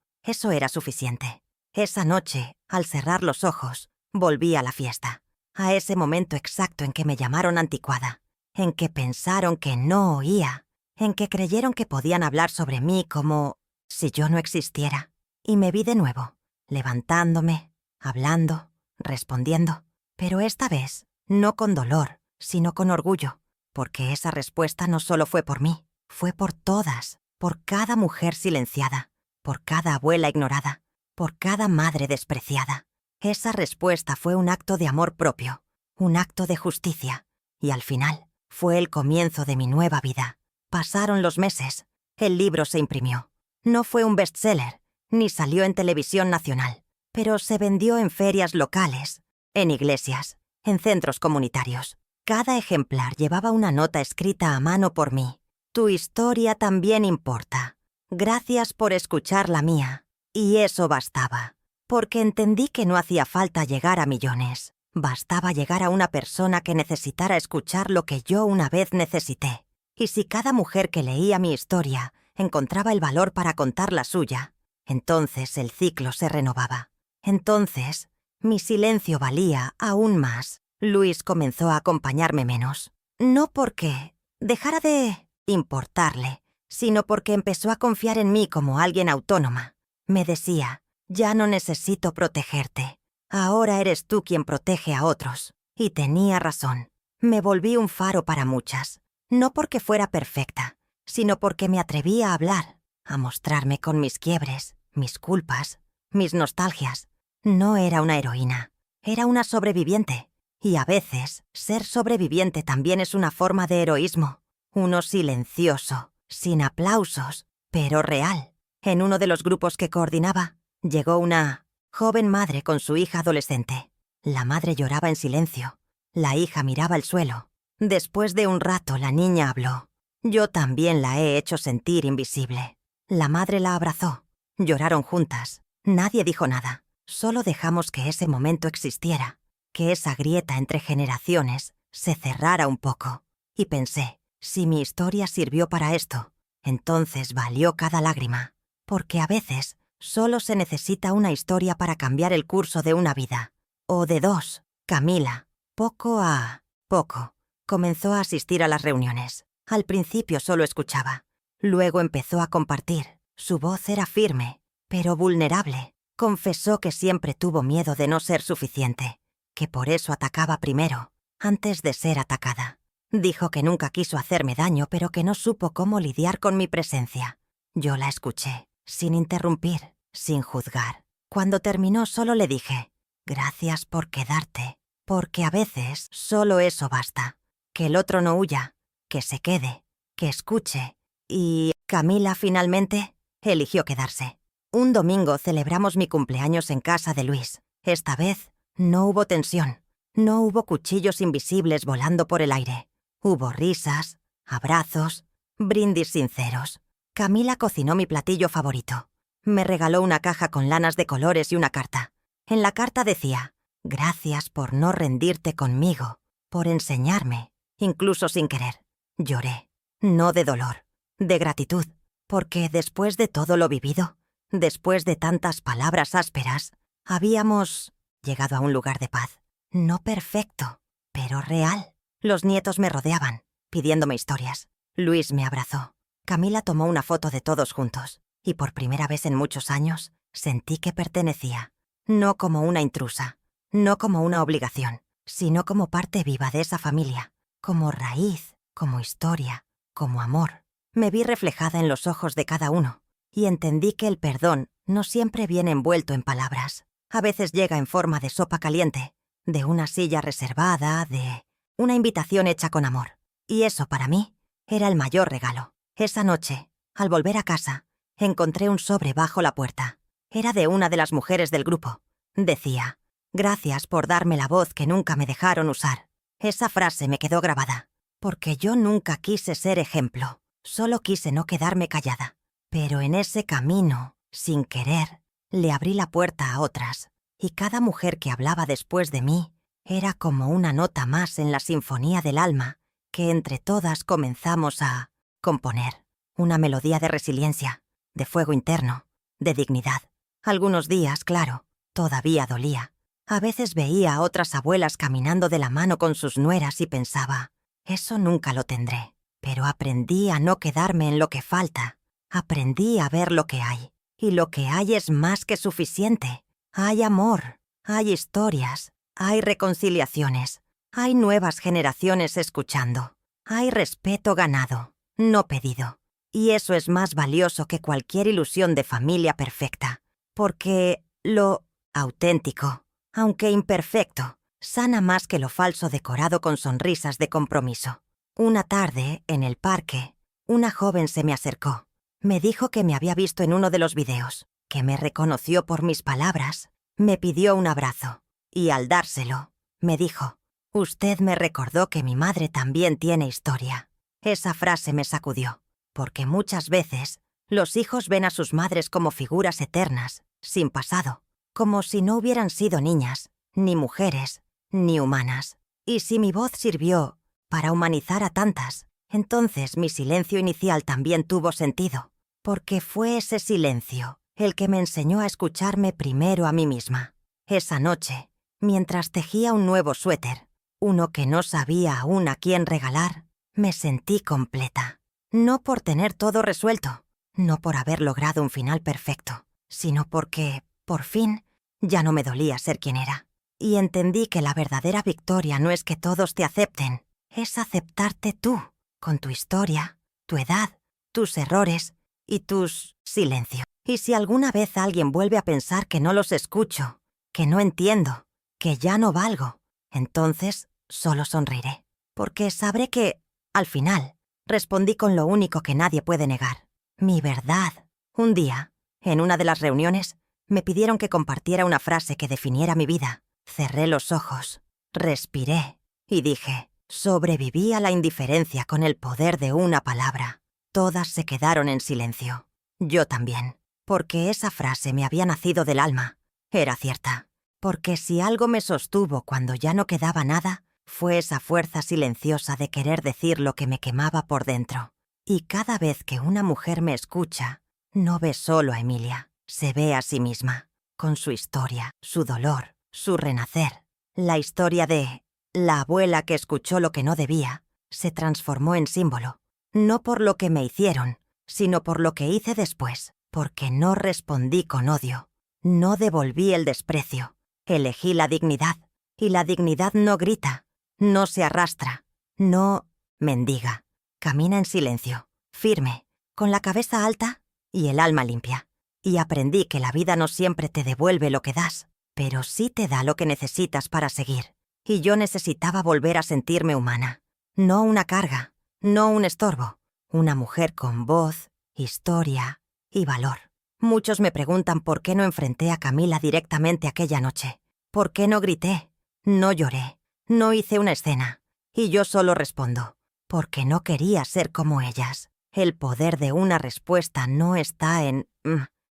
era suficiente. Esa noche, al cerrar los ojos, volví a la fiesta, a ese momento exacto en que me llamaron anticuada. en que pensaron que no oía, en que creyeron que podían hablar sobre mí como si yo no existiera. Y me vi de nuevo, levantándome, hablando, respondiendo, pero esta vez no con dolor, sino con orgullo, porque esa respuesta no solo fue por mí, fue por todas, por cada mujer silenciada, por cada abuela ignorada, por cada madre despreciada. Esa respuesta fue un acto de amor propio, un acto de justicia, y al final fue el comienzo de mi nueva vida. Pasaron los meses, el libro se imprimió. No fue un bestseller, ni salió en televisión nacional, pero se vendió en ferias locales, en iglesias, en centros comunitarios. Cada ejemplar llevaba una nota escrita a mano por mí. Tu historia también importa. Gracias por escuchar la mía. Y eso bastaba, porque entendí que no hacía falta llegar a millones. Bastaba llegar a una persona que necesitara escuchar lo que yo una vez necesité. Y si cada mujer que leía mi historia encontraba el valor para contar la suya, entonces el ciclo se renovaba. Entonces, mi silencio valía aún más. Luis comenzó a acompañarme menos. No porque dejara de importarle, sino porque empezó a confiar en mí como alguien autónoma. Me decía, ya no necesito protegerte. Ahora eres tú quien protege a otros. Y tenía razón. Me volví un faro para muchas. No porque fuera perfecta, sino porque me atrevía a hablar, a mostrarme con mis quiebres, mis culpas, mis nostalgias. No era una heroína, era una sobreviviente. Y a veces, ser sobreviviente también es una forma de heroísmo. Uno silencioso, sin aplausos, pero real. En uno de los grupos que coordinaba, llegó una joven madre con su hija adolescente. La madre lloraba en silencio. La hija miraba al suelo. Después de un rato, la niña habló. Yo también la he hecho sentir invisible. La madre la abrazó. Lloraron juntas. Nadie dijo nada. Solo dejamos que ese momento existiera, que esa grieta entre generaciones se cerrara un poco. Y pensé, si mi historia sirvió para esto, entonces valió cada lágrima. Porque a veces solo se necesita una historia para cambiar el curso de una vida. O de dos. Camila, poco a poco, comenzó a asistir a las reuniones. Al principio solo escuchaba. Luego empezó a compartir. Su voz era firme, pero vulnerable. Confesó que siempre tuvo miedo de no ser suficiente, que por eso atacaba primero, antes de ser atacada. Dijo que nunca quiso hacerme daño, pero que no supo cómo lidiar con mi presencia. Yo la escuché, sin interrumpir, sin juzgar. Cuando terminó solo le dije, gracias por quedarte, porque a veces solo eso basta. Que el otro no huya, que se quede, que escuche. Y Camila finalmente eligió quedarse. Un domingo celebramos mi cumpleaños en casa de Luis. Esta vez no hubo tensión, no hubo cuchillos invisibles volando por el aire. Hubo risas, abrazos, brindis sinceros. Camila cocinó mi platillo favorito. Me regaló una caja con lanas de colores y una carta. En la carta decía, gracias por no rendirte conmigo, por enseñarme, incluso sin querer. Lloré, no de dolor, de gratitud, porque después de todo lo vivido, después de tantas palabras ásperas, habíamos llegado a un lugar de paz. No perfecto, pero real. Los nietos me rodeaban, pidiéndome historias. Luis me abrazó. Camila tomó una foto de todos juntos, y por primera vez en muchos años sentí que pertenecía. No como una intrusa, no como una obligación, sino como parte viva de esa familia, como raíz, como historia, como amor. Me vi reflejada en los ojos de cada uno, y entendí que el perdón no siempre viene envuelto en palabras. A veces llega en forma de sopa caliente, de una silla reservada, de una invitación hecha con amor. Y eso para mí era el mayor regalo. Esa noche, al volver a casa, encontré un sobre bajo la puerta. Era de una de las mujeres del grupo. Decía, gracias por darme la voz que nunca me dejaron usar. Esa frase me quedó grabada, porque yo nunca quise ser ejemplo, solo quise no quedarme callada. Pero en ese camino, sin querer, le abrí la puerta a otras, y cada mujer que hablaba después de mí era como una nota más en la sinfonía del alma que entre todas comenzamos a componer. Una melodía de resiliencia, de fuego interno, de dignidad. Algunos días, claro, todavía dolía. A veces veía a otras abuelas caminando de la mano con sus nueras y pensaba, Eso nunca lo tendré. Pero aprendí a no quedarme en lo que falta. Aprendí a ver lo que hay. Y lo que hay es más que suficiente. Hay amor, hay historias, hay reconciliaciones, hay nuevas generaciones escuchando. Hay respeto ganado, no pedido. Y eso es más valioso que cualquier ilusión de familia perfecta. Porque lo auténtico, aunque imperfecto, sana más que lo falso decorado con sonrisas de compromiso. Una tarde, en el parque, una joven se me acercó. Me dijo que me había visto en uno de los videos, que me reconoció por mis palabras, me pidió un abrazo, y al dárselo, me dijo: «Usted me recordó que mi madre también tiene historia». Esa frase me sacudió, porque muchas veces los hijos ven a sus madres como figuras eternas, sin pasado, como si no hubieran sido niñas, ni mujeres, ni humanas. Y si mi voz sirvió para humanizar a tantas, entonces mi silencio inicial también tuvo sentido, porque fue ese silencio el que me enseñó a escucharme primero a mí misma. Esa noche, mientras tejía un nuevo suéter, uno que no sabía aún a quién regalar, me sentí completa. No por tener todo resuelto, no por haber logrado un final perfecto, sino porque, por fin, ya no me dolía ser quien era. Y entendí que la verdadera victoria no es que todos te acepten, es aceptarte tú, con tu historia, tu edad, tus errores y tus silencios. Y si alguna vez alguien vuelve a pensar que no los escucho, que no entiendo, que ya no valgo, entonces solo sonreiré. Porque sabré que, al final, respondí con lo único que nadie puede negar: mi verdad. Un día, en una de las reuniones, me pidieron que compartiera una frase que definiera mi vida. Cerré los ojos, respiré y dije: sobreviví a la indiferencia con el poder de una palabra. Todas se quedaron en silencio. Yo también, porque esa frase me había nacido del alma. Era cierta, porque si algo me sostuvo cuando ya no quedaba nada, fue esa fuerza silenciosa de querer decir lo que me quemaba por dentro. Y cada vez que una mujer me escucha, no ve solo a Emilia, se ve a sí misma, con su historia, su dolor, su renacer. La historia de la abuela que escuchó lo que no debía se transformó en símbolo, no por lo que me hicieron, sino por lo que hice después, porque no respondí con odio, no devolví el desprecio, elegí la dignidad, y la dignidad no grita, no se arrastra, no mendiga, camina en silencio, firme, con la cabeza alta y el alma limpia. Y aprendí que la vida no siempre te devuelve lo que das, pero sí te da lo que necesitas para seguir. Y yo necesitaba volver a sentirme humana. No una carga, no un estorbo. Una mujer con voz, historia y valor. Muchos me preguntan por qué no enfrenté a Camila directamente aquella noche. ¿Por qué no grité? No lloré. No hice una escena. Y yo solo respondo: porque no quería ser como ellas. El poder de una respuesta no está en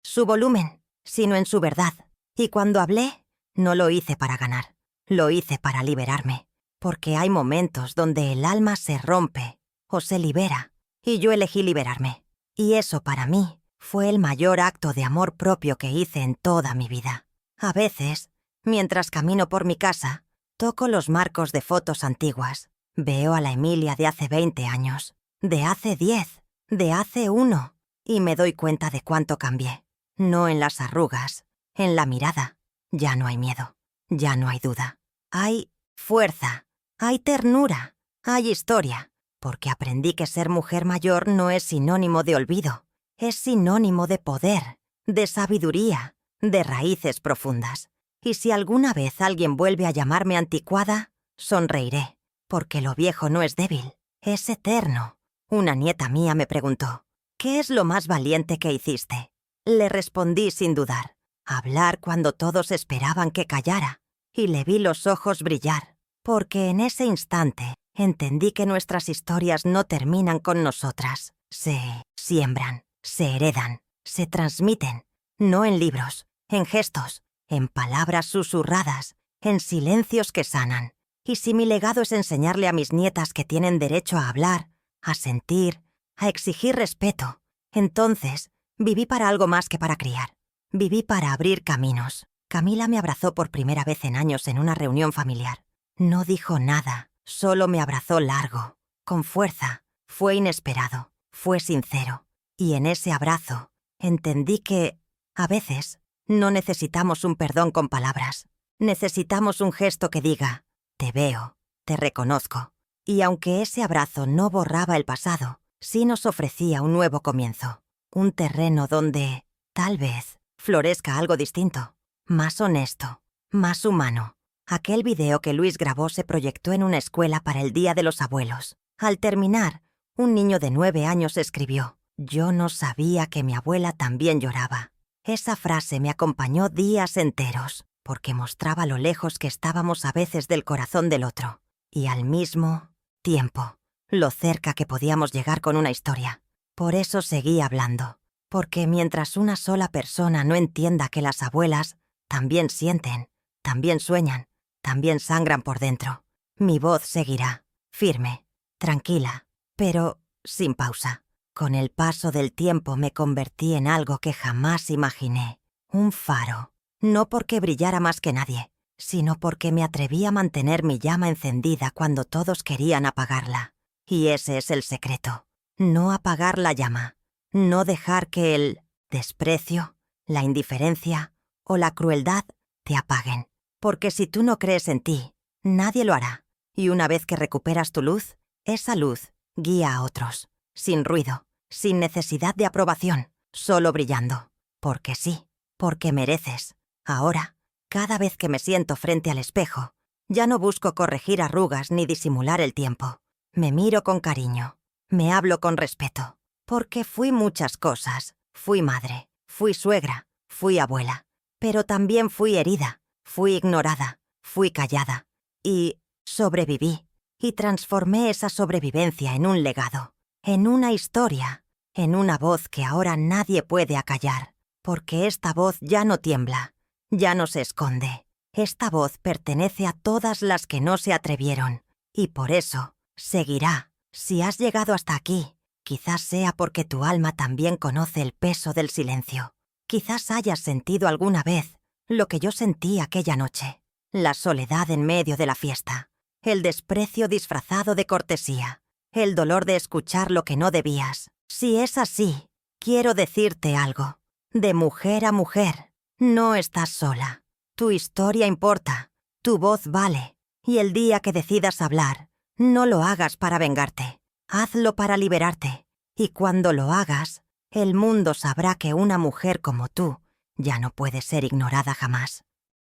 su volumen, sino en su verdad. Y cuando hablé, no lo hice para ganar. Lo hice para liberarme, porque hay momentos donde el alma se rompe o se libera, y yo elegí liberarme. Y eso para mí fue el mayor acto de amor propio que hice en toda mi vida. A veces, mientras camino por mi casa, toco los marcos de fotos antiguas. Veo a la Emilia de hace 20 años, de hace 10, de hace 1, y me doy cuenta de cuánto cambié. No en las arrugas, en la mirada. Ya no hay miedo, ya no hay duda. Hay fuerza, hay ternura, hay historia, porque aprendí que ser mujer mayor no es sinónimo de olvido, es sinónimo de poder, de sabiduría, de raíces profundas. Y si alguna vez alguien vuelve a llamarme anticuada, sonreiré, porque lo viejo no es débil, es eterno. Una nieta mía me preguntó: ¿qué es lo más valiente que hiciste? Le respondí sin dudar: hablar cuando todos esperaban que callara. Y le vi los ojos brillar, porque en ese instante entendí que nuestras historias no terminan con nosotras. Se siembran, se heredan, se transmiten, no en libros, en gestos, en palabras susurradas, en silencios que sanan. Y si mi legado es enseñarle a mis nietas que tienen derecho a hablar, a sentir, a exigir respeto, entonces viví para algo más que para criar. Viví para abrir caminos. Camila me abrazó por primera vez en años en una reunión familiar. No dijo nada, solo me abrazó largo, con fuerza, fue inesperado, fue sincero. Y en ese abrazo entendí que, a veces, no necesitamos un perdón con palabras. Necesitamos un gesto que diga, te veo, te reconozco. Y aunque ese abrazo no borraba el pasado, sí nos ofrecía un nuevo comienzo. Un terreno donde, tal vez, florezca algo distinto, más honesto, más humano. Aquel video que Luis grabó se proyectó en una escuela para el Día de los Abuelos. Al terminar, un niño de 9 años escribió, «Yo no sabía que mi abuela también lloraba». Esa frase me acompañó días enteros, porque mostraba lo lejos que estábamos a veces del corazón del otro, y al mismo tiempo, lo cerca que podíamos llegar con una historia. Por eso seguí hablando, porque mientras una sola persona no entienda que las abuelas también sienten, también sueñan, también sangran por dentro, mi voz seguirá, firme, tranquila, pero sin pausa. Con el paso del tiempo me convertí en algo que jamás imaginé, un faro, no porque brillara más que nadie, sino porque me atreví a mantener mi llama encendida cuando todos querían apagarla. Y ese es el secreto, no apagar la llama, no dejar que el desprecio, la indiferencia o la crueldad te apaguen. Porque si tú no crees en ti, nadie lo hará. Y una vez que recuperas tu luz, esa luz guía a otros, sin ruido, sin necesidad de aprobación, solo brillando. Porque sí, porque mereces. Ahora, cada vez que me siento frente al espejo, ya no busco corregir arrugas ni disimular el tiempo. Me miro con cariño, me hablo con respeto. Porque fui muchas cosas. Fui madre, fui suegra, fui abuela. Pero también fui herida. Fui ignorada, fui callada y sobreviví, y transformé esa sobrevivencia en un legado, en una historia, en una voz que ahora nadie puede acallar, porque esta voz ya no tiembla, ya no se esconde. Esta voz pertenece a todas las que no se atrevieron, y por eso seguirá. Si has llegado hasta aquí, quizás sea porque tu alma también conoce el peso del silencio. Quizás hayas sentido alguna vez lo que yo sentí aquella noche, la soledad en medio de la fiesta, el desprecio disfrazado de cortesía, el dolor de escuchar lo que no debías. Si es así, quiero decirte algo. De mujer a mujer, no estás sola. Tu historia importa, tu voz vale, y el día que decidas hablar, no lo hagas para vengarte, hazlo para liberarte, y cuando lo hagas, el mundo sabrá que una mujer como tú ya no puede ser ignorada jamás.